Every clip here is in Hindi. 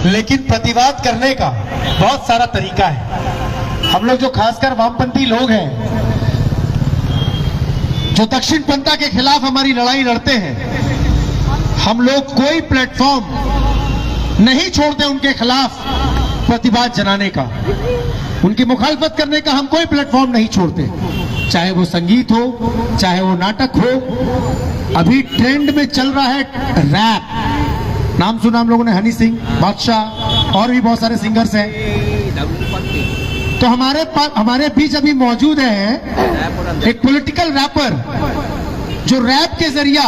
लेकिन प्रतिवाद करने का बहुत सारा तरीका है। हम लोग जो खासकर वामपंथी लोग हैं, जो दक्षिण पंथा के खिलाफ हमारी लड़ाई लड़ते हैं, हम लोग कोई प्लेटफॉर्म नहीं छोड़ते उनके खिलाफ प्रतिवाद जनाने का, उनकी मुखालफत करने का हम कोई प्लेटफॉर्म नहीं छोड़ते, चाहे वो संगीत हो, चाहे वो नाटक हो। अभी ट्रेंड में चल रहा है रैप, नाम सुना हम लोगों ने, हनी सिंह, बादशाह और भी बहुत सारे सिंगर्स हैं। तो हमारे बीच अभी मौजूद है एक पॉलिटिकल रैपर जो रैप के जरिया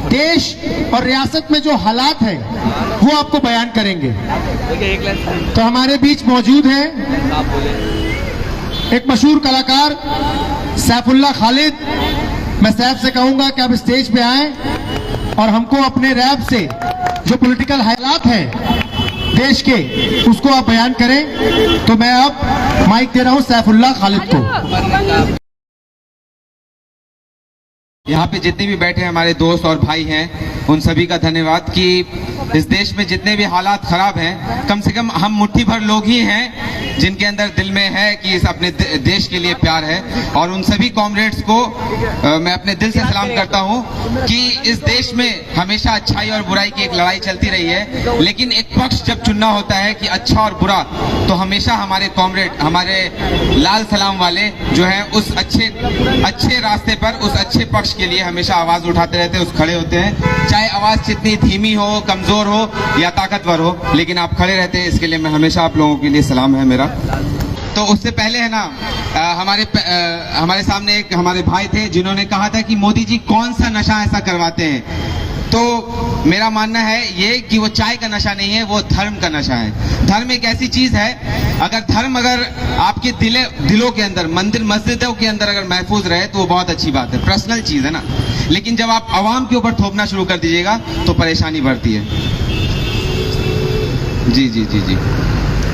देश और रियासत में जो हालात है वो आपको बयान करेंगे। तो हमारे बीच मौजूद है एक मशहूर कलाकार सैफुल्लाह खालिद। मैं सैफ से कहूंगा कि आप स्टेज पे आएं और हमको अपने रैप से जो पॉलिटिकल हालात हैं देश के, उसको आप बयान करें। तो मैं अब माइक दे रहा हूं सैफुल्लाह खालिद को। यहाँ पे जितने भी बैठे हमारे दोस्त और भाई हैं, उन सभी का धन्यवाद कि इस देश में जितने भी हालात खराब हैं, कम से कम हम मुट्ठी भर लोग ही हैं जिनके अंदर दिल में है कि इस अपने देश के लिए प्यार है। और उन सभी कॉमरेड्स को मैं अपने दिल से सलाम करता हूँ कि इस देश में हमेशा अच्छाई और बुराई की एक लड़ाई चलती रही है, लेकिन एक पक्ष जब चुनना होता है कि अच्छा और बुरा, तो हमेशा हमारे कॉमरेड, हमारे लाल सलाम वाले जो है उस अच्छे रास्ते पर, उस अच्छे पक्ष के लिए हमेशा आवाज उठाते रहते हैं, उस खड़े होते हैं, चाहे आवाज जितनी धीमी हो, कमजोर हो या ताकतवर हो, लेकिन आप खड़े रहते हैं। इसके लिए मैं हमेशा आप लोगों के लिए सलाम है मेरा। तो उससे पहले है ना, हमारे सामने एक हमारे भाई थे जिन्होंने कहा था कि मोदी जी कौन सा नशा ऐसा करवाते हैं। तो मेरा मानना है ये कि वो चाय का नशा नहीं है, वो धर्म का नशा है। धर्म एक ऐसी चीज है, अगर आपके दिलों के अंदर, मंदिर मस्जिदों के अंदर अगर महफूज रहे तो वो बहुत अच्छी बात है, पर्सनल चीज है ना। लेकिन जब आप आवाम के ऊपर थोपना शुरू कर दीजिएगा तो परेशानी बढ़ती है। जी जी जी जी,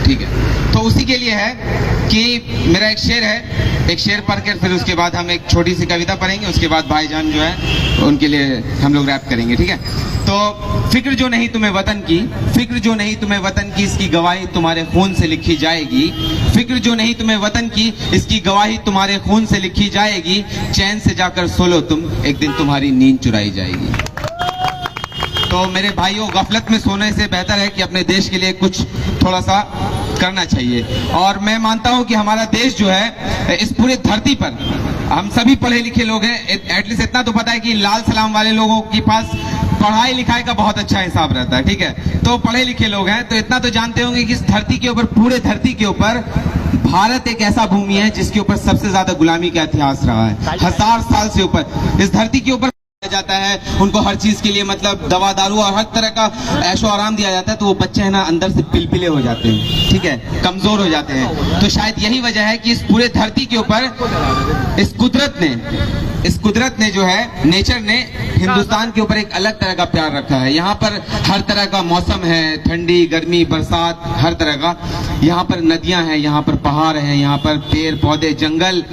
ठीक है। तो उसी के लिए है कि मेरा एक शेर है, एक शेर पढ़ कर फिर उसके बाद हम एक छोटी सी कविता पढ़ेंगे, उसके बाद भाईजान जो है उनके लिए हम लोग रैप करेंगे, ठीक है। तो फिक्र जो नहीं तुम्हें वतन की, फिक्र जो नहीं तुम्हें वतन की, इसकी गवाही तुम्हारे खून से लिखी जाएगी। फिक्र जो नहीं तुम्हें वतन की, इसकी गवाही तुम्हारे खून से लिखी जाएगी। चैन से जाकर सो लो तुम, एक दिन तुम्हारी नींद चुराई जाएगी। तो मेरे भाइयों, गफलत में सोने से बेहतर है कि अपने देश के लिए कुछ थोड़ा सा करना चाहिए। और मैं मानता हूं कि हमारा देश जो है, इस पूरे धरती पर हम सभी पढ़े लिखे लोग हैं। एटलीस्ट इतना तो पता है कि लाल सलाम वाले लोगों के पास पढ़ाई लिखाई का बहुत अच्छा हिसाब रहता है, ठीक है। तो पढ़े लिखे लोग हैं, तो इतना तो जानते होंगे कि इस धरती के ऊपर, पूरे धरती के ऊपर भारत एक ऐसा भूमि है जिसके ऊपर सबसे ज्यादा गुलामी का इतिहास रहा है। 1000 साल से ऊपर इस धरती के ऊपर जाता है, उनको हर चीज के लिए मतलब दवा दारू और हर तरह का ऐशो आराम दिया जाता है। तो वो बच्चे है ना अंदर से पिलपिले हो जाते हैं, ठीक है, कमजोर हो जाते हैं। तो शायद यही वजह है कि इस पूरे धरती के ऊपर इस कुदरत ने जो है, नेचर ने हिंदुस्तान के ऊपर एक अलग तरह का प्यार रखा है। यहाँ पर हर तरह का मौसम है, ठंडी, गर्मी, बरसात, हर तरह का। यहाँ पर नदियां हैं, यहाँ पर पहाड़ हैं, यहाँ पर पेड़ पौधे, जंगल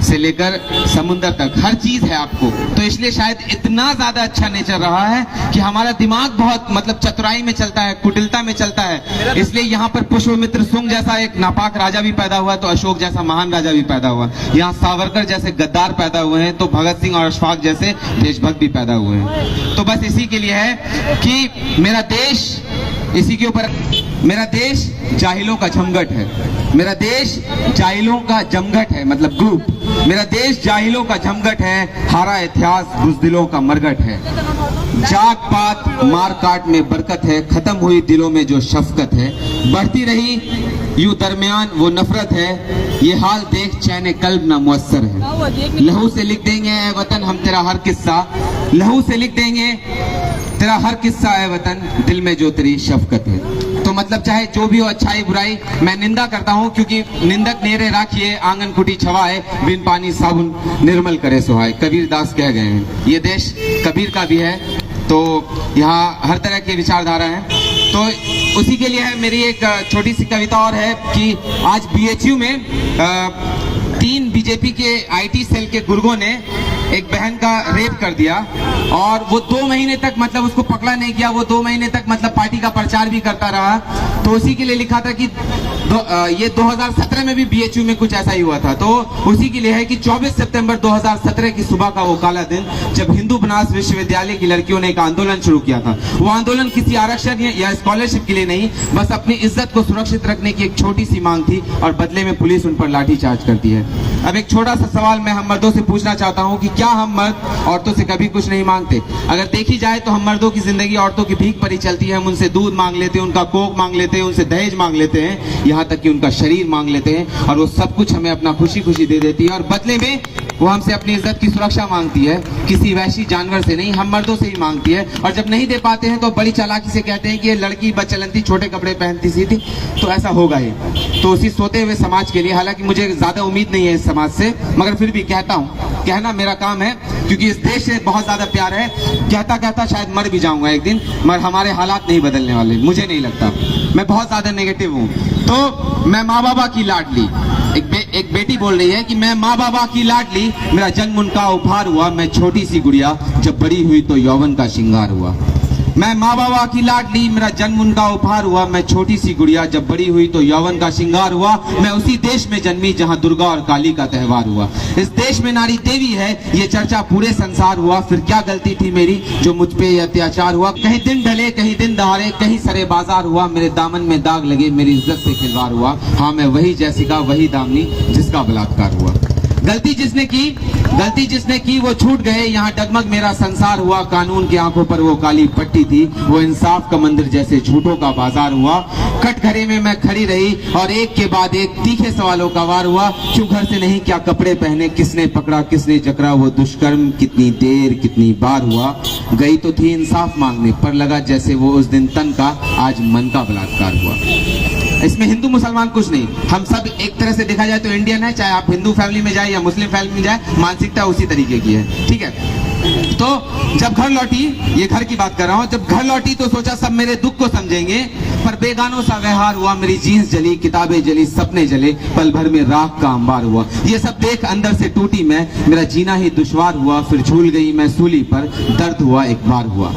से लेकर समुद्र तक हर चीज है आपको। तो इसलिए शायद इतना ज्यादा अच्छा नेचर रहा है कि हमारा दिमाग बहुत मतलब चतुराई में चलता है, कुटिलता में चलता है। इसलिए यहाँ पर पुष्पमित्र सुंग जैसा एक नापाक राजा भी पैदा हुआ, तो अशोक जैसा महान राजा भी पैदा हुआ। यहाँ सावरकर जैसे गद्दार पैदा हुए हैं, तो भगत सिंह और अशफाक जैसे देशभक्त भी पैदा हुए हैं। तो बस इसी के लिए है कि मेरा देश, इसी के ऊपर, मेरा देश जाहिलों का जमघट है, मेरा देश जाहिलों का जमघट है, मतलब ग्रुप। मेरा देश जाहिलों का जमघट है, हारा इतिहास बुज़दिलों का मरघट है। जात पात मार काट में बरकत है, खत्म हुई दिलों में जो शफकत है। बढ़ती रही यूं दरमियान वो नफरत है, ये हाल देख चैन कल्ब ना मुयस्सर है। लहू से लिख देंगे ऐ वतन हम तेरा हर किस्सा, लहू से लिख देंगे तेरा हर किस्सा है वतन, दिल में जो तेरी शफकत है। तो मतलब चाहे जो भी हो, अच्छाई बुराई, मैं निंदा करता हूँ क्योंकि निंदक नेरे राखिए आंगन कुटी छवाए, बिन पानी साबुन निर्मल करे सुहाए। कबीर दास कह गए हैं। ये देश कबीर का भी है, तो यहाँ हर तरह की विचारधारा है। तो उसी के लिए है मेरी एक छोटी सी कविता और है कि आज BHU में 3 बीजेपी के IT सेल के गुर्गों ने एक बहन का रेप कर दिया और वो 2 महीने तक मतलब उसको पकड़ा नहीं किया, वो 2 महीने तक मतलब पार्टी का प्रचार भी करता रहा। तो उसी के लिए लिखा था कि ये 2017 में भी बीएचयू में कुछ ऐसा ही हुआ था। तो उसी के लिए है कि 24 सितंबर 2017 की सुबह का वो काला दिन जब हिंदू बनारस विश्वविद्यालय की लड़कियों ने एक आंदोलन शुरू किया था। वो आंदोलन किसी आरक्षण या स्कॉलरशिप के लिए नहीं, बस अपनी इज्जत को सुरक्षित रखने की एक छोटी सी मांग थी और बदले में पुलिस उन पर लाठीचार्ज करती है। अब एक छोटा सा सवाल मैं हम मर्दों से पूछना चाहता हूं कि क्या हम मर्द औरतों से कभी कुछ नहीं मांगते? अगर देखी जाए तो हम मर्दों की जिंदगी औरतों की भीख पर ही चलती है। हम उनसे दूध मांग लेते हैं, उनका कोक मांग लेते हैं, उनसे दहेज मांग लेते हैं, यहाँ तक कि उनका शरीर मांग लेते हैं और वो सब कुछ हमें अपना खुशी खुशी दे देती है और बदले में वो हमसे अपनी इज्जत की सुरक्षा मांगती है, किसी वैसी जानवर से नहीं, हम मर्दों से ही मांगती है। और जब नहीं दे पाते हैं तो बड़ी चालाकी से कहते हैं कि ये लड़की बचलंती छोटे कपड़े पहनती सी थी, तो ऐसा होगा ही। तो उसी सोते हुए समाज के लिए, हालांकि मुझे ज्यादा उम्मीद नहीं है इस समाज से, मगर फिर भी कहता हूँ, कहना मेरा काम है क्योंकि इस देश से बहुत ज्यादा प्यार है। कहता कहता शायद मर भी जाऊंगा एक दिन, मगर हमारे हालात नहीं बदलने वाले, मुझे नहीं लगता। मैं बहुत ज्यादा नेगेटिव हूँ। तो मैं माँ बाबा की लाडली, एक बेटी बोल रही है कि मैं माँ बाबा की लाडली, मेरा जन्म उनका उपहार हुआ, मैं छोटी सी गुड़िया जब बड़ी हुई तो यौवन का श्रृंगार हुआ। मैं माँ बाबा की लाडली, मेरा जन्म उनका उपहार हुआ, मैं छोटी सी गुड़िया जब बड़ी हुई तो यौवन का श्रृंगार हुआ। मैं उसी देश में जन्मी जहाँ दुर्गा और काली का त्योहार हुआ। इस देश में नारी देवी है, ये चर्चा पूरे संसार हुआ। फिर क्या गलती थी मेरी जो मुझ पे ये अत्याचार हुआ? कहीं दिन ढले, कहीं दिन दहाड़े, कहीं सरे बाजार हुआ, मेरे दामन में दाग लगे, मेरी इज्जत से खिलवाड़ हुआ। हाँ, मैं वही जैसिका, वही दामनी जिसका बलात्कार हुआ। गलती जिसने की वो छूट गए, यहाँ डगमग मेरा संसार हुआ। कानून की आंखों पर वो काली पट्टी थी, वो इंसाफ का मंदिर जैसे झूठों का बाजार हुआ। कटघरे में मैं खड़ी रही और एक के बाद एक तीखे सवालों का वार हुआ। क्यों घर से नहीं, क्या कपड़े पहने, किसने पकड़ा, किसने जकड़ा, वो दुष्कर्म कितनी देर कितनी बार हुआ। गई तो थी इंसाफ मांगने, पर लगा जैसे वो उस दिन तन का आज मन का बलात्कार हुआ। इसमें हिंदू मुसलमान कुछ नहीं, हम सब एक तरह से देखा जाए तो इंडियन है, चाहे आप हिंदू फैमिली में जाए या मुस्लिम फैमिली में जाए, मानसिकता उसी तरीके की है। ठीक है, तो जब घर लौटी, ये घर की बात कर रहा हूँ, जब घर लौटी तो सोचा सब मेरे दुख को समझेंगे, पर बेगानों सा व्यवहार हुआ। मेरी जीन्स जली, किताबें जली, सपने जले, पल भर में राख का अंबार हुआ। ये सब देख अंदर से टूटी मैं, मेरा जीना ही दुश्वार हुआ। फिर झूल गई मैं सूली पर, दर्द हुआ एक बार हुआ।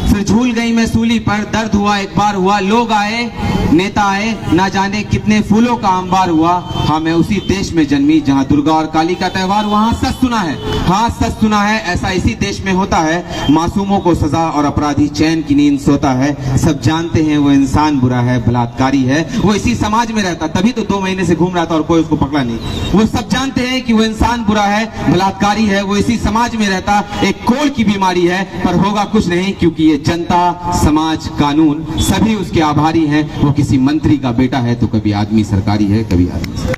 फिर झूल गई मैं सूली पर, दर्द हुआ एक बार हुआ। लोग आए, नेता आए, ना जाने कितने फूलों का अंबार हुआ। हाँ, मैं उसी देश में जन्मी जहाँ दुर्गा और काली का त्योहार हुआ। हाँ, सच सुना है, हाँ सच सुना है, ऐसा इसी देश में होता है। मासूमों को सजा और अपराधी चैन की नींद सोता है। सब जानते हैं वो इंसान बुरा है, बलात्कारी है, वो इसी समाज में रहता, तभी तो 2 महीने से घूम रहा था और कोई उसको पकड़ा नहीं। वो सब जानते हैं कि वो इंसान बुरा है, बलात्कारी है, वो इसी समाज में रहता, एक कोल की बीमारी है, पर होगा कुछ नहीं क्योंकि ये जनता, समाज, कानून सभी उसके आभारी हैं। वो किसी मंत्री का बेटा है तो कभी आदमी सरकारी है, कभी आदमी सरकारी।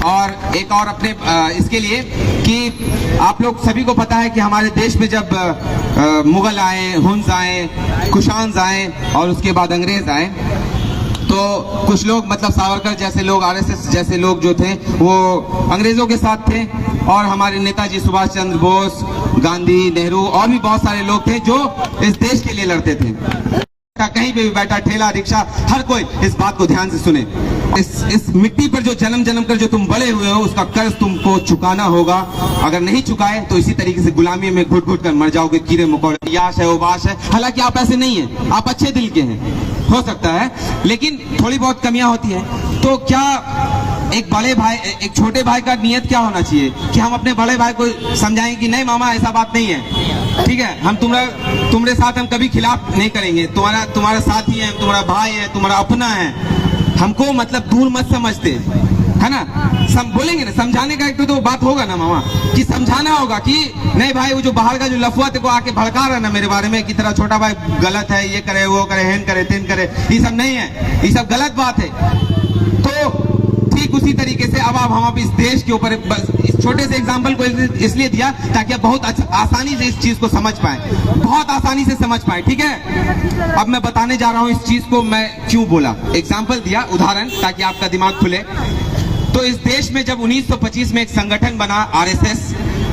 और एक और अपने इसके लिए कि आप लोग सभी को पता है कि हमारे देश में जब मुगल आए, हुन्स आए, कुशान्स आए और उसके बाद अंग्रेज आए, तो कुछ लोग मतलब सावरकर जैसे लोग, आरएसएस जैसे लोग जो थे वो अंग्रेजों के साथ थे और हमारे नेताजी सुभाष चंद्र बोस, गांधी, नेहरू और भी बहुत सारे लोग थे जो इस देश के लिए लड़ते थे। कहीं पे भी बैठा, ठेला, रिक्शा, हर कोई इस बात को ध्यान से सुने। इस मिट्टी पर जो जन्म जन्म कर जो तुम बड़े हुए हो, उसका कर्ज तुमको चुकाना होगा। अगर नहीं चुकाए तो इसी तरीके से गुलामी में घुट घुट कर मर जाओगे, कीड़े मकोड़े, याश है, उबाश है। हालांकि आप ऐसे नहीं हैं, आप अच्छे दिल के हैं, हो सकता है, लेकिन थोड़ी बहुत कमियां होती है। तो क्या एक बड़े भाई, एक छोटे भाई का नियत क्या होना चाहिए कि हम अपने बड़े भाई को समझाएं कि नहीं मामा ऐसा बात नहीं है, ठीक है, हम तुम्हारे साथ हम कभी खिलाफ नहीं करेंगे, तुम्हारा साथी है, तुम्हारा भाई है, तुम्हारा अपना है, हमको मतलब दूर मत समझते, है ना। बोलेंगे ना, समझाने का एक तो बात होगा ना मामा, कि समझाना होगा कि नहीं भाई, वो जो बाहर का जो लफुआ तेरे को आके भड़का रहा है ना मेरे बारे में कि तेरा छोटा भाई गलत है, ये करे, वो करे, हेन करे, तेन करे, ये सब नहीं है, ये सब गलत बात है। तो ठीक उसी तरीके से अब हम इस देश के ऊपर बस इस छोटे से एग्जाम्पल को इसलिए दिया ताकि आप बहुत आसानी से इस चीज को समझ पाए, बहुत आसानी से समझ पाए, ठीक है। अब मैं बताने जा रहा हूं इस चीज को मैं क्यों बोला, एग्जाम्पल दिया, उदाहरण, ताकि आपका दिमाग खुले। तो इस देश में जब 1925 में एक संगठन बना आरएसएस,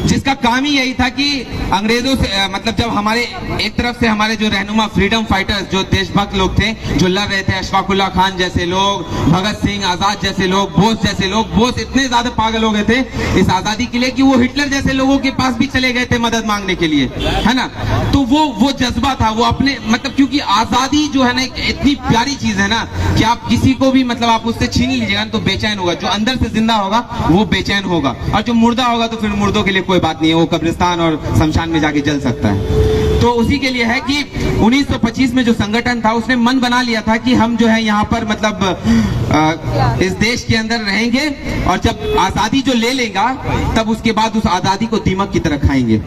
जिसका काम ही यही था कि अंग्रेजों से मतलब जब हमारे एक तरफ से हमारे जो रहनुमा फ्रीडम फाइटर्स जो देशभक्त लोग थे जो लड़ रहे थे, अशफाक उल्लाह खान जैसे लोग, भगत सिंह, आजाद जैसे लोग, बोस जैसे लोग, बोस इतने ज्यादा पागल हो गए थे इस आजादी के लिए कि वो हिटलर जैसे लोगों के पास भी चले गए थे मदद मांगने के लिए, है ना। तो वो जज्बा था, वो अपने मतलब क्योंकि आजादी जो है ना इतनी प्यारी चीज है ना कि आप किसी को भी मतलब आप उससे छीन लीजिएगा तो बेचैन होगा। जो अंदर से जिंदा होगा वो बेचैन होगा, और जो मुर्दा होगा तो फिर मुर्दों के लिए कोई बात नहीं है, वो कब्रिस्तान और शमशान में जाके जल सकता है। तो उसी के लिए है कि 1925 में जो संगठन था उसने मन बना लिया था कि हम जो है यहाँ पर मतलब इस देश के अंदर रहेंगे, और जब आजादी जो ले लेगा तब उसके बाद उस आजादी को दीमक की तरह खाएंगे,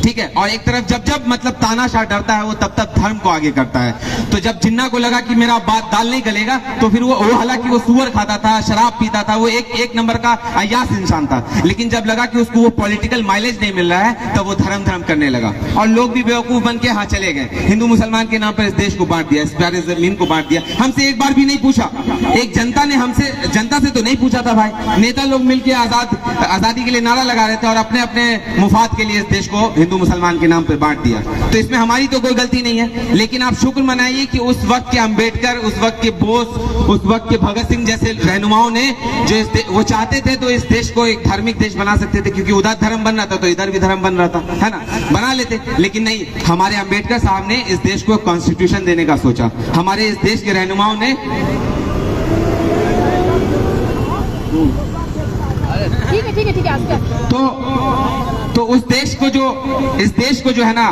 ठीक है। और एक तरफ जब मतलब तानाशाह डरता है वो तब धर्म को आगे करता है। तो जब जिन्ना को लगा कि मेरा बात दाल नहीं गलेगा तो फिर वो हालांकि वो सुअर खाता था, शराब पीता था, वो एक नंबर का अय्याश इंसान था, लेकिन जब लगा कि उसको वो पॉलिटिकल माइलेज नहीं मिल रहा है तब वो धर्म करने लगा। और लोग भी बेवकूफ बन के हाँ चले गए, हिंदू मुसलमान के नाम पर इस देश को बांट दिया, इस प्यारे जमीन को बांट दिया। हमसे एक बार भी नहीं पूछा, एक जनता से तो नहीं पूछा था भाई। नेता लोग मिलकर आजादी के लिए नारा लगा रहे थे और अपने अपने मुफाद के लिए इस देश को हिंदू मुसलमान के नाम पर बांट दिया। तो इसमें हमारी तो कोई गलती नहीं है, लेकिन आप शुक्र मनाइए कि उस वक्त के अंबेडकर, उस वक्त के बोस, उस वक्त के भगत सिंह जैसे रहनुमाओं ने जो वो चाहते थे तो इस देश को एक धार्मिक देश बना सकते थे, क्योंकि उधर धर्म बन रहा था तो इधर भी धर्म बन रहा था, है ना, बना लेते। लेकिन नहीं, हमारे अंबेडकर साहब ने इस देश को कॉन्स्टिट्यूशन देने का सोचा। हमारे इस देश के रहनुमाओं ने ठीक है तो इस देश को जो है ना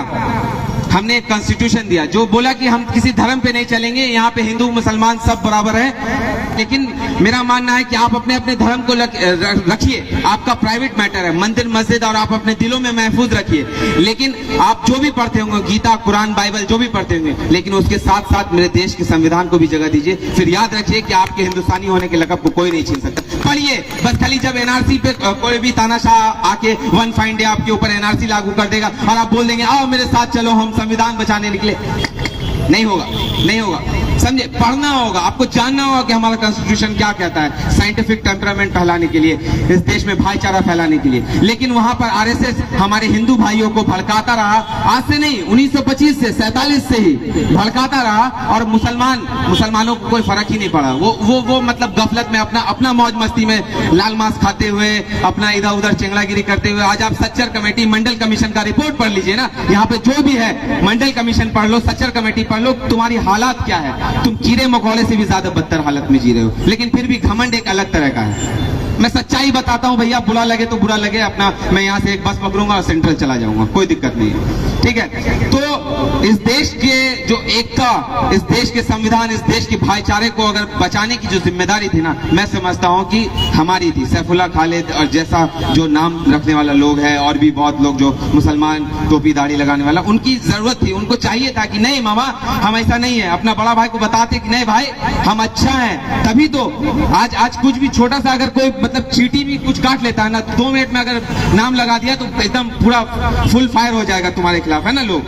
हमने एक कॉन्स्टिट्यूशन दिया जो बोला कि हम किसी धर्म पे नहीं चलेंगे, यहाँ पे हिंदू मुसलमान सब बराबर है। लेकिन मेरा मानना है कि आप अपने अपने धर्म को रखिए, आपका प्राइवेट मैटर है, मंदिर मस्जिद और आप अपने दिलों में महफूज रखिए। लेकिन आप जो भी पढ़ते होंगे, गीता, कुरान, बाइबल जो भी पढ़ते होंगे, लेकिन उसके साथ साथ मेरे देश के संविधान को भी जगह दीजिए। फिर याद रखिए कि आपके हिंदुस्तानी होने के लक़ब को कोई नहीं छीन सकता। पढ़िए बस खाली, जब एनआरसी पे कोई भी तानाशाह आके वन फाइन डे आपके ऊपर एनआरसी लागू कर देगा और आप बोल देंगे आओ मेरे साथ चलो हम संविधान बचाने निकले, नहीं होगा। समझे, पढ़ना होगा, आपको जानना होगा कि हमारा कॉन्स्टिट्यूशन क्या कहता है, साइंटिफिक टेम्परामेंट फैलाने के लिए, इस देश में भाईचारा फैलाने के लिए। लेकिन वहां पर आरएसएस हमारे हिंदू भाइयों को भड़काता रहा, आज से नहीं 1925 से 47 से ही भड़काता रहा, और मुसलमानों को कोई फर्क ही नहीं पड़ा। वो मतलब गफलत में अपना मौज मस्ती में लाल मांस खाते हुए, अपना इधर उधर चेंगड़ागिरी करते हुए। आज आप सच्चर कमेटी, मंडल कमीशन का रिपोर्ट पढ़ लीजिए ना, यहाँ पे जो भी है मंडल कमीशन पढ़ लो, सच्चर कमेटी पढ़ लो, तुम्हारी हालात क्या है। तुम कीड़े मकोड़े से भी ज्यादा बदतर हालत में जी रहे हो, लेकिन फिर भी घमंड एक अलग तरह का है। मैं सच्चाई बताता हूं भैया, बुरा लगे तो बुरा लगे, अपना मैं यहां से एक बस पकड़ूंगा और सेंट्रल चला जाऊंगा, कोई दिक्कत नहीं है, ठीक है। तो इस देश के जो एकता, इस देश के संविधान, इस देश के भाईचारे को अगर बचाने की जो जिम्मेदारी थी ना, मैं समझता हूं कि हमारी थी। सैफुल्लाह खालिद और जैसा जो नाम रखने वाला लोग है, और भी बहुत लोग जो मुसलमान टोपी दाढ़ी लगाने वाला, उनकी जरूरत थी, उनको चाहिए था कि नहीं मामा हम ऐसा नहीं है। अपना बड़ा भाई को बताते कि नहीं भाई हम अच्छा है, तभी तो आज कुछ भी छोटा सा अगर कोई मतलब चींटी भी कुछ काट लेता है ना, 2 मिनट में अगर नाम लगा दिया तो एकदम पूरा फुल फायर हो जाएगा तुम्हारे खिलाफ, है ना लोग।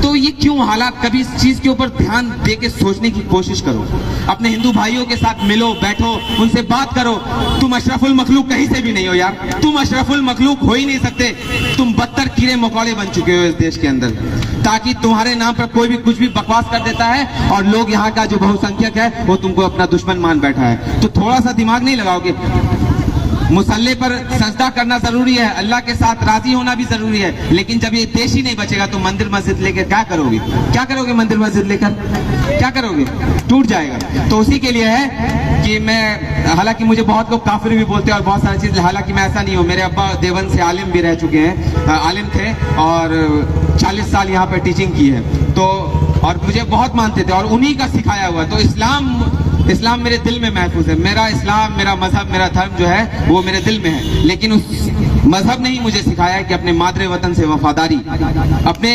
तो ये क्यों हालात, कभी इस चीज के ऊपर ध्यान दे के सोचने की कोशिश करो। अपने हिंदू भाइयों के साथ मिलो, बैठो, उनसे बात करो। तुम अशरफुल मखलूक कहीं से भी नहीं हो यार, तुम अशरफुल मखलूक हो ही नहीं सकते। तुम बदतर कीड़े मकोड़े बन चुके हो इस देश के अंदर, ताकि तुम्हारे नाम पर कोई भी कुछ भी बकवास कर देता है और लोग यहाँ का जो बहुसंख्यक है वो तुमको अपना दुश्मन मान बैठा है। तो थोड़ा सा दिमाग नहीं लगाओगे। मुसल्ले पर सजदा करना जरूरी है, अल्लाह के साथ राजी होना भी जरूरी है, लेकिन जब ये देश ही नहीं बचेगा तो मंदिर मस्जिद लेकर क्या करोगे मंदिर मस्जिद लेकर क्या करोगे, टूट जाएगा। तो उसी के लिए है कि मैं, हालांकि मुझे बहुत लोग काफिर भी बोलते हैं और बहुत सारी चीज, हालांकि मैं ऐसा नहीं हूँ। मेरे अब्बा देवबंद से आलिम भी रह चुके हैं, आलिम थे और 40 साल यहाँ पर टीचिंग की है, तो और मुझे बहुत मानते थे और उन्हीं का सिखाया हुआ। तो इस्लाम मेरे दिल में महफूज है। मेरा इस्लाम, मेरा मजहब, मेरा धर्म जो है वो मेरे दिल में है, लेकिन उस मजहब ने ही मुझे सिखाया है कि अपने मादरे वतन से वफादारी, अपने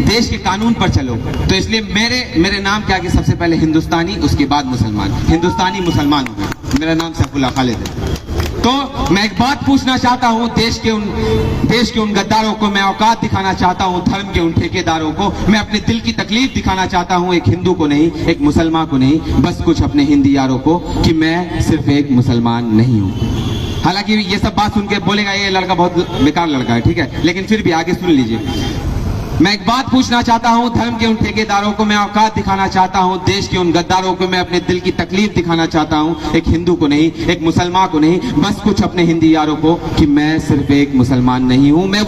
देश के कानून पर चलो। तो इसलिए मेरे नाम के आगे सबसे पहले हिंदुस्तानी, उसके बाद मुसलमान, हिंदुस्तानी मुसलमान हूँ। मेरा नाम सैफुल्लाह खालिद है। तो मैं एक बात पूछना चाहता हूँ, देश के उन गद्दारों को मैं औकात दिखाना चाहता हूँ, धर्म के उन ठेकेदारों को मैं अपने दिल की तकलीफ दिखाना चाहता हूँ, एक हिंदू को नहीं, एक मुसलमान को नहीं, बस कुछ अपने हिंदी यारों को, कि मैं सिर्फ एक मुसलमान नहीं हूँ। हालांकि ये सब बात सुन के बोलेगा ये लड़का बहुत बेकार लड़का है, ठीक है, लेकिन फिर भी आगे सुन लीजिए। मैं एक बात पूछना चाहता हूं, धर्म के उन ठेकेदारों को मैं औकात दिखाना चाहता हूं, देश के उन गद्दारों को मैं अपने दिल की तकलीफ दिखाना चाहता हूं, एक हिंदू को नहीं, एक मुसलमान को नहीं, बस कुछ अपने हिंदी यारों को, कि मैं सिर्फ एक मुसलमान नहीं हूं। मैं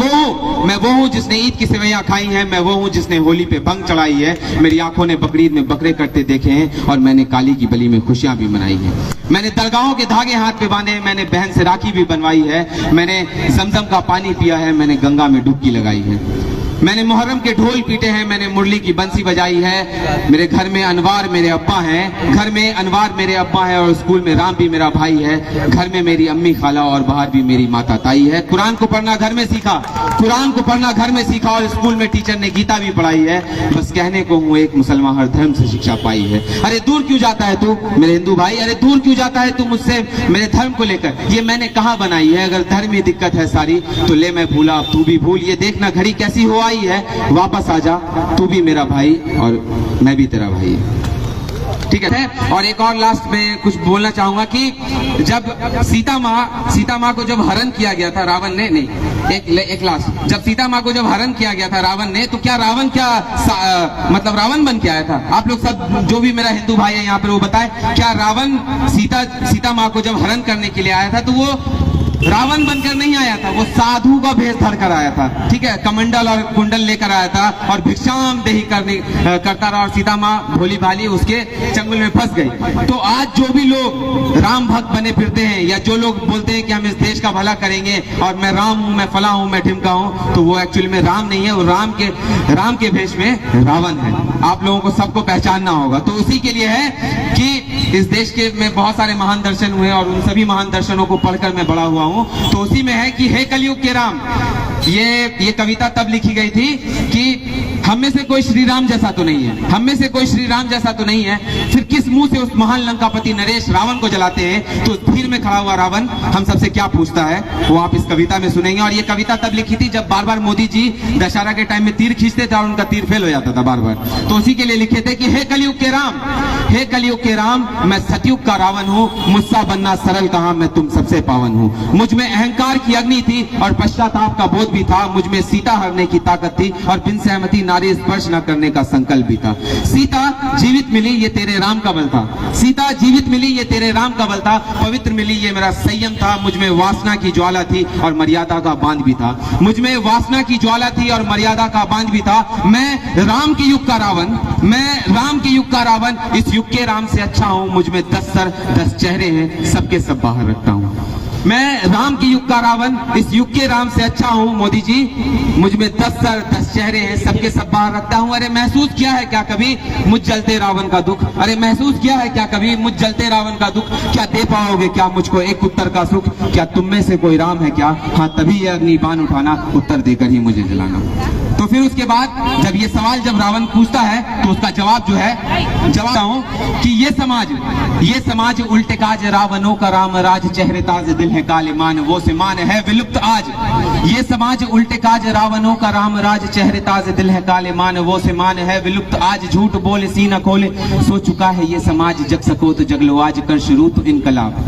वो हूं जिसने ईद की सेवैयां खाई हैं, मैं वो हूं जिसने होली पे भंग चढ़ाई है, मेरी आंखों ने बकरीद में बकरे कटते देखे हैं, और मैंने काली की बली में खुशियां भी मनाई हैं। मैंने दरगाहों के धागे हाथ पे बांधे, मैंने बहन से राखी भी बनवाई है, मैंने जमजम का पानी पिया है, मैंने गंगा में डुबकी लगाई है, मैंने मुहर्रम के ढोल पीटे हैं, मैंने मुरली की बंसी बजाई है। मेरे घर में अनवार मेरे अब्बा हैं, घर में अनवार मेरे अब्बा हैं, और स्कूल में राम भी मेरा भाई है। घर में मेरी अम्मी खाला और बाहर भी मेरी माता ताई है। कुरान को पढ़ना घर में सीखा, कुरान को पढ़ना घर में सीखा, और स्कूल में टीचर ने गीता भी पढ़ाई है। बस कहने को हूँ एक मुसलमान, हर धर्म से शिक्षा पाई है। अरे दूर क्यों जाता है तू मेरे हिंदू भाई, अरे दूर क्यों जाता है तू मुझसे मेरे धर्म को लेकर। ये मैंने कहाँ बनाई है, अगर धर्म में दिक्कत है सारी तो ले मैं भूला अब तू भी भूल। ये देखना घड़ी कैसी हो आई है, वापस आ जा, तू भी मेरा भाई और मैं भी तेरा भाई, ठीक है। और एक और लास्ट में कुछ बोलना चाहूंगा कि जब सीता माँ को जब हरण किया गया था रावण ने, नहीं एक लास्ट, जब सीता माँ को जब हरण किया गया था रावण ने, तो क्या रावण मतलब रावण बन के आया था? आप लोग सब जो भी मेरा हिंदू भाई है यहाँ पर वो बताए, क्या रावण सीता माँ को जब हरण करने के लिए आया था तो वो रावण बनकर नहीं आया था, वो साधु का भेष धर कर आया था, ठीक है, कमंडल और कुंडल लेकर आया था, और भिक्षाम देही करता रहा, और सीता माँ भोली भाली उसके चंगुल में फंस गई। तो आज जो भी लोग राम भक्त बने फिरते हैं, या जो लोग बोलते हैं कि हम इस देश का भला करेंगे और मैं राम हूं, मैं फला हूं, मैं ढिमका हूं, तो वो एक्चुअली में राम नहीं है, वो राम के भेष में रावण है। आप लोगों को सबको पहचानना होगा। तो उसी के लिए है कि इस देश के में बहुत सारे महान दर्शन हुए, और उन सभी महान दर्शनों को पढ़कर मैं बड़ा हुआ हूं। तो उसी में है कि हे कलयुग के राम, ये कविता तब लिखी गई थी कि हम में से कोई श्री राम जैसा तो नहीं है, हम में से कोई श्री राम जैसा तो नहीं है, फिर किस मुंह से उस महान लंकापति नरेश रावण को जलाते हैं? तो भीड़ में खड़ा हुआ रावण हम सबसे क्या पूछता है, वो आप इस कविता में सुनेंगे। और ये कविता तब लिखी थी जब बार बार मोदी जी दशहरा के टाइम में तीर खींचते थे और उनका तीर फेल हो जाता था बार बार, तो उसी के लिए लिखे थे कि हे कलयुग के राम, हे कलयुग के राम, मैं सतयुग का रावण हूँ, मुझसा बनना सरल कहाँ, मैं तुम सबसे पावन हूँ। मुझ में अहंकार की अग्नि थी और पश्चाताप का बोध भी था, मुझ में सीता हरने की ताकत थी और बिन सहमति नारी स्पर्श न करने का संकल्प भी था। सीता जीवित मिली ये तेरे राम का बल था, सीता जीवित मिली ये तेरे राम का बल था, पवित्र मिली ये मेरा संयम था, मुझ में वासना की ज्वाला थी और मर्यादा का बांध भी था, मुझ में वासना की ज्वाला थी और मर्यादा का बांध भी था। मैं राम के युग का रावण, मैं राम के युग का रावण, इस युग के राम से अच्छा हूँ, मुझ में 10 सर 10 चेहरे हैं, सबके सब बाहर रखता हूँ। मैं राम के युग का रावण, इस युग के राम से अच्छा हूँ मोदी जी, मुझ में 10 सर 10 चेहरे हैं, सबके सब बाहर रखता हूँ। अरे महसूस किया है क्या कभी मुझ जलते रावण का दुख, अरे महसूस किया है क्या कभी मुझ जलते रावण का दुख, क्या दे पाओगे क्या मुझको एक उत्तर का सुख, क्या तुम में से कोई राम है क्या, हाँ तभी ये अग्नि बाण उठाना, उत्तर देकर ही मुझे जलाना। तो फिर उसके बाद जब ये सवाल जब रावण पूछता है तो उसका जवाब जो है, जवाब हूं कि ये समाज उल्टे काज, रावणों का राम राज, चेहरे ताज दिल है काले मान, वो से मान है विलुप्त आज। ये समाज उल्टे काज, रावणों का राम राज, चेहरे ताज दिल है काले मान, वो से मान है विलुप्त आज। झूठ बोले सीना खोले, सो चुका है ये समाज, जग सको तो जग लो आज, कर शुरू तो इनकलाब।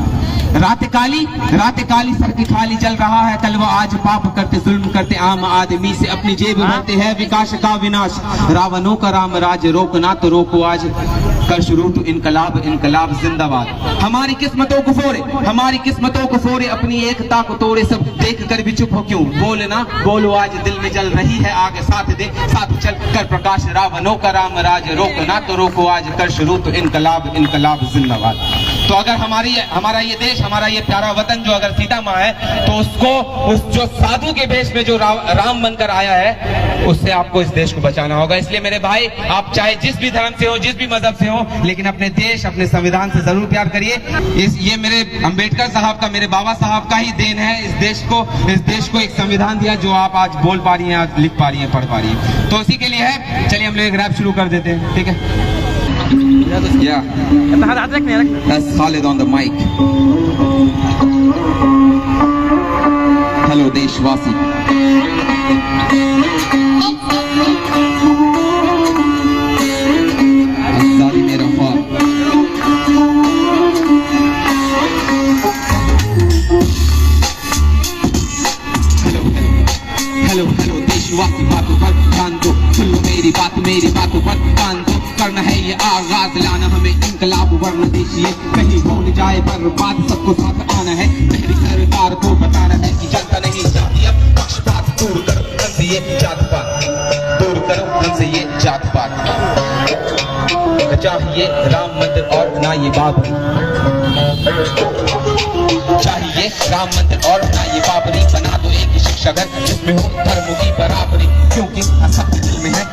रात काली सर की खाली जल रहा है कलवा आज, पाप करते जुल्म करते आम आदमी से अपनी जेब भरते हैं विकास का विनाश। रावणों का राम राज, रोकना तो रोको आज, कर शुरू तो इनकलाब, इनकलाब जिंदाबाद। हमारी किस्मतों को फोड़े, हमारी किस्मतों को फोड़े, अपनी एकता को तोड़े, सब देख कर भी चुप हो क्यों, बोलना बोलो आज, दिल में जल रही है आग, साथ दे साथ चल कर प्रकाश। रावणों का राम राज, रोकना तो रोको आज, कर शुरू तो इनकलाब, इनकलाब जिंदाबाद। तो अगर हमारा ये देश, हमारा ये प्यारा वतन जो अगर सीता माँ है, तो उसको उस जो साधु के भेष में जो राम बनकर आया है, उससे आपको इस देश को बचाना होगा। इसलिए मेरे भाई, आप चाहे जिस भी धर्म से हो, जिस भी मजहब से हो, लेकिन अपने देश, अपने संविधान से जरूर प्यार करिए। ये मेरे अंबेडकर साहब का, मेरे बाबा साहब का ही देन है इस देश को एक संविधान दिया जो आप आज बोल पा रही हैं, आज लिख पा रही हैं, पढ़ पा रही हैं। तो उसी के लिए है। चलिए हम लोग एक रैप शुरू कर देते हैं, ठीक है? Yeah, that's Khalid on the mic. Hello देशवासी। आजादी मेरा ख्वाब। कान को करना है ये आगाज, लाना हमें इनकलाब वरना देखिए कहीं हो न जाए बर्बाद, सबको साथ आना है, मेरी सरकार को बताना है कि जनता नहीं चाहती अब पक्षपात, दूर करो हमसे ये जात पात, दूर करो हमसे ये जात पात। चाहिए राम मंदिर और ना ये बाबरी, चाहिए राम मंदिर और ना ये बाबरी, बना दो एक शिक्षा घर जिसमें हो धर्मों की बराबरी, क्योंकि सबके दिल में है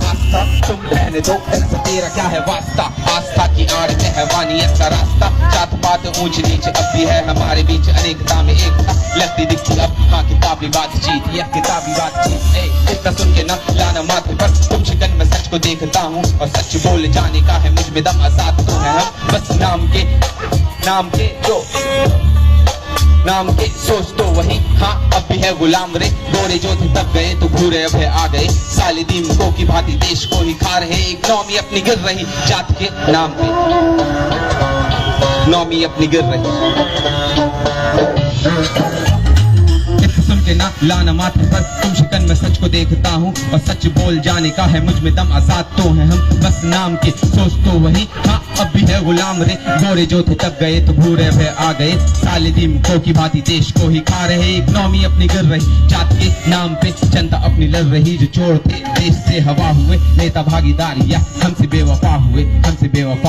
आस्था, तुम रहने दो ऐसा तेरा क्या है वास्ता, आस्था की आड़ में है वानियत का रास्ता, जात पात ऊंच नीच अब भी है हमारे बीच, अनेकता में एकता लगती दिखती अब, हाँ किताबी बातचीत, यह किताबी बातचीत, इतना सुन के न लाना माथे पर, तुम शिकन में सच को देखता हूँ और सच बोल जाने का है मुझ में दम, आजाद तो है हम बस नाम के सोच तो वही, हाँ अब भी है गुलाम रे, गोरे जो थे तब गए तो भूरे अब है आ गए, साले दीमकों की भांति देश को ही खा रहे, इकनॉमी अपनी गिर रही जात के नाम पे, इकनॉमी अपनी गिर रही। सुन के ना लाना माथे पर, तुम शिकन में सच को देखता हूँ और सच बोल जाने का है मुझ में दम, आजाद तो है हम बस नाम के सोच तो वही, हाँ अब भी है गुलाम रे, गोरे जो थे तब गए तो भूरे अब है आ गए, साले दीमकों की भांति देश को ही खा रहे, इकनॉमी अपनी गिर रही जात के नाम पे, जनता अपनी लड़ रही, जो चोर थे देश से हवा हुए, नेता भागीदारी या हमसे बेवफा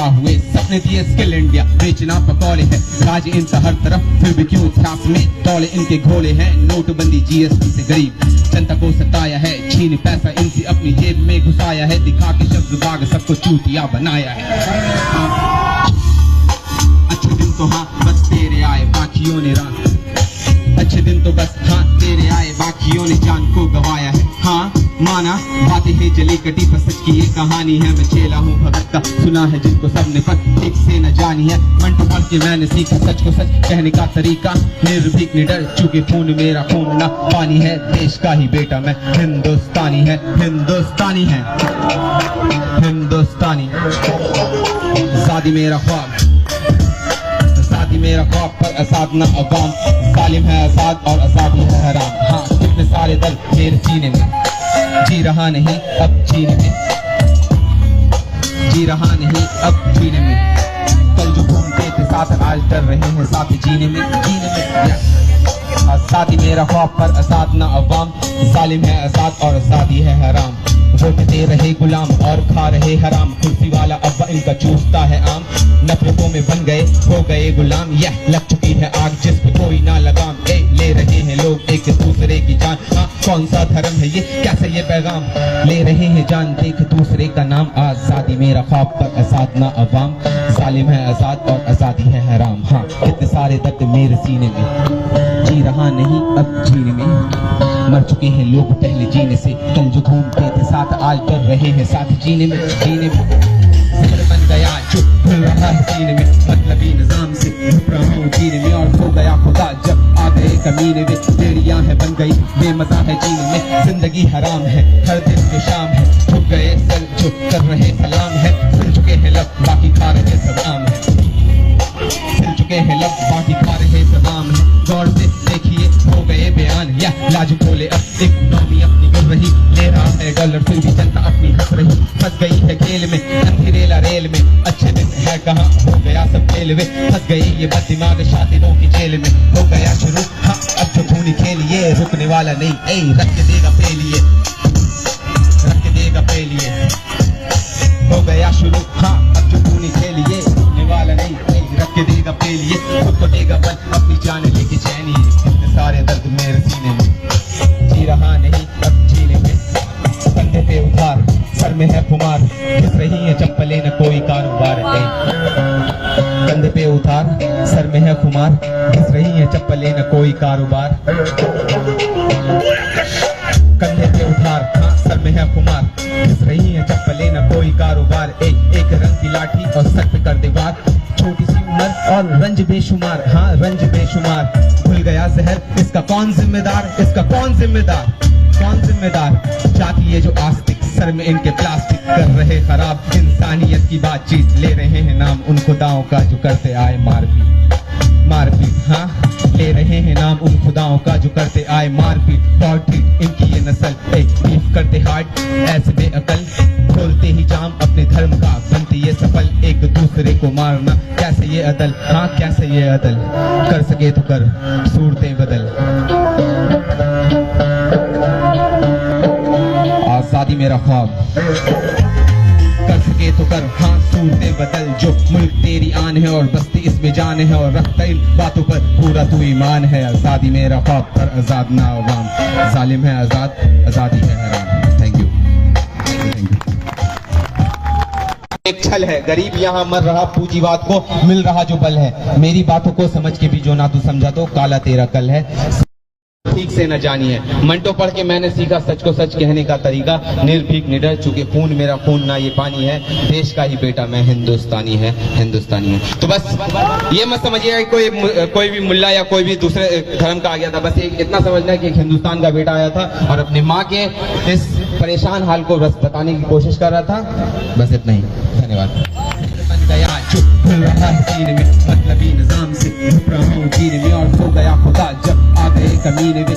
हुए, सपने दिए स्किल इंडिया बेचना पकौड़े है, राज इनका हर तरफ फिर भी क्यों इतिहास में दौड़े इनके घोड़े हैं, नोटबंदी जीएसटी से गरीब जनता को सताया है, छीन पैसा इनसे अपनी जेब में घुसाया है, दिखा के शब्द बाग सबको चूतिया बनाया है। अच्छे दिन तो हाँ बस तेरे आए बाकियों ने रात, अच्छे दिन तो बस हाँ तेरे आए बाकियों ने जान को गवाया है, हाँ माना बातें हैं जली कटी पर सच की ये कहानी है, मैं चेला हूँ भगत का सुना है जिनको सबने पर ठीक से न जानी है, मंटू पढ़ के मैंने सीखा सच को सच कहने का तरीका, निर्भीक निडर चूंकि खून मेरा खून ना पानी है, देश का ही बेटा मैं हिंदुस्तानी है, हिंदुस्तानी है हिंदुस्तानी, शादी मेरा ख्वाब, शादी मेरा ख्वाब पर आजाद ना अवाम, जालिम है आजाद और आजादी है हराम, हाँ कितने सारे दर्द मेरे सीने में, जी रहा नहीं अब जीने में, जी रहा नहीं अब जीने में, कल जो घूमते थे साथ आज डर रहे हैं साथ जीने में, आजादी मेरा ख्वाब पर आजाद ना अवाम, जालिम है आजाद और आजादी है हराम, वोट दे रहे गुलाम और खा रहे हराम, कुर्सी वाला अब्बा इनका चूसता है आम, नफरतों में बन गए हो गए गुलाम, यह लग चुकी है आग जिस पे कोई ना लगाम, ले रहे हैं लोग एक दूसरे की जान, हाँ कौन सा धर्म है ये कैसे ये पैगाम, ले रहे हैं जान देख दूसरे का नाम, आजादी मेरा ख्वाब पर आजाद ना अवाम, जालिम है आजाद और आजादी है हराम, हाँ कितने सारे दर्द मेरे सीने में, जी रहा नहीं अब जीने में, मर चुके हैं लोग पहले जीने से, कल जो घूमते थे साथ आज डर रहे हैं साथ जीने में, जिक्र बन गया जो भूल रहा है सीने में, मतलबी निजाम से झुक रहा हूँ जीने में, और खो गया खुदा जब आ गए कमीने में, बेड़ियां है बन गई बेमजा है जीने में, जिंदगी हराम है हर दिन में शाम है, झुक गए सर जो कर रहे सलाम है, सुन चुके हैं लब बाकी खा रहे सब आम है, सुन चुके हैं लब बाकी खा रहे सब आम है, गौर से देखिए हो गए बयान या लाज बोले अब इकनॉमी अपनी गिर रही, ले रहा है डॉलर फिर भी जनता अपनी हंस रही, फंस गई है खेल में अंधेरेला रेल में, अच्छे दिन है कहाँ हो गया सब खेल में, फंस गई ये बददिमाग शातिरों की जेल में, हो गया शुरू हाँ अब जो खूनी खेल ये रुकने वाला नहीं, रख के देगा पेलिए, रख के देगा पेलिए, हो गया शुरू हाँ अब जो खूनी खेल ये रुकने वाला नहीं, रख के देगा पेलिए, खुद को देगा बन अपनी जान लेके चैनी, कितने सारे दर्द मेरे सीने में, जी रहा नहीं अब जीने में, कंधे पे उधार सर में है खुमार, घिस रही है चप्पलें न कोई कारोबार, कंधे पे उधार सर में है खुमार, घिस रही है चप्पलें न कोई कारोबार, कंधे पे उधार हाँ सर में है खुमार, घिस रही है चप्पलें न कोई कारोबार, एक रंग की लाठी और सर पे कर दे वार, छोटी सी उम्र और रंज बेशुमार, हाँ रंज बेशुमार, भूल गया जहर इसका कौन जिम्मेदार, इसका कौन जिम्मेदार, कौन जिम्मेदार, जाती है जो आस्तिक सर में इनके प्लास्टिक कर रहे खराब, इंसानियत की बातचीत ले रहे हैं नाम उन खुदाओं का जो करते आए मारपीट, मारपीट, हाँ ले रहे हैं नाम उन खुदाओं का जो करते आए मारपीट, पॉलिटिक इनकी ये नस्ल बीफ करते हार्ट ऐसे बेअकल, खोलते ही जाम अपने धर्म का, बनते ये सफल एक दूसरे को मारना, कैसे ये अदल, हाँ कैसे ये अदल, कर सके तो कर सूरतें बदल। आजादी मेरा ख्वाब, कर सके तो कर हाँ सूरतें बदल, जो मुल्क तेरी आन है और बस्ती इसमें जान है, और रखता इन बातों पर पूरा तू ईमान है। आजादी मेरा ख्वाब पर आजाद ना अवाम, जालिम है आजाद, आजादी है हराम। Thank you. एक छल है, गरीब यहाँ मर रहा, पूंजीवाद को मिल रहा जो बल है, मेरी बातों को समझ के भी जो ना तू समझा तो काला तेरा कल है, ठीक से न जानिए। मंटो पढ़ के मैंने सीखा सच को सच कहने का तरीका, निर्भीक निडर चूंकि खून मेरा खून ना ये पानी है, देश का ही बेटा मैं हिंदुस्तानी है, हिंदुस्तानी है। तो बस ये मत समझिएगा कोई भी मुल्ला या कोई भी दूसरे धर्म का आ गया था, बस एक इतना समझना है कि एक हिंदुस्तान का बेटा आया था और अपनी माँ के इस परेशान हाल को बस बताने की कोशिश कर रहा था, बस इतना ही। धन्यवाद। गया चुप भूल रहा है सीने में, मतलबी निजाम से घुप रहा हूँ जीने में, और सो गया खुदा जब आ गए कमीने में।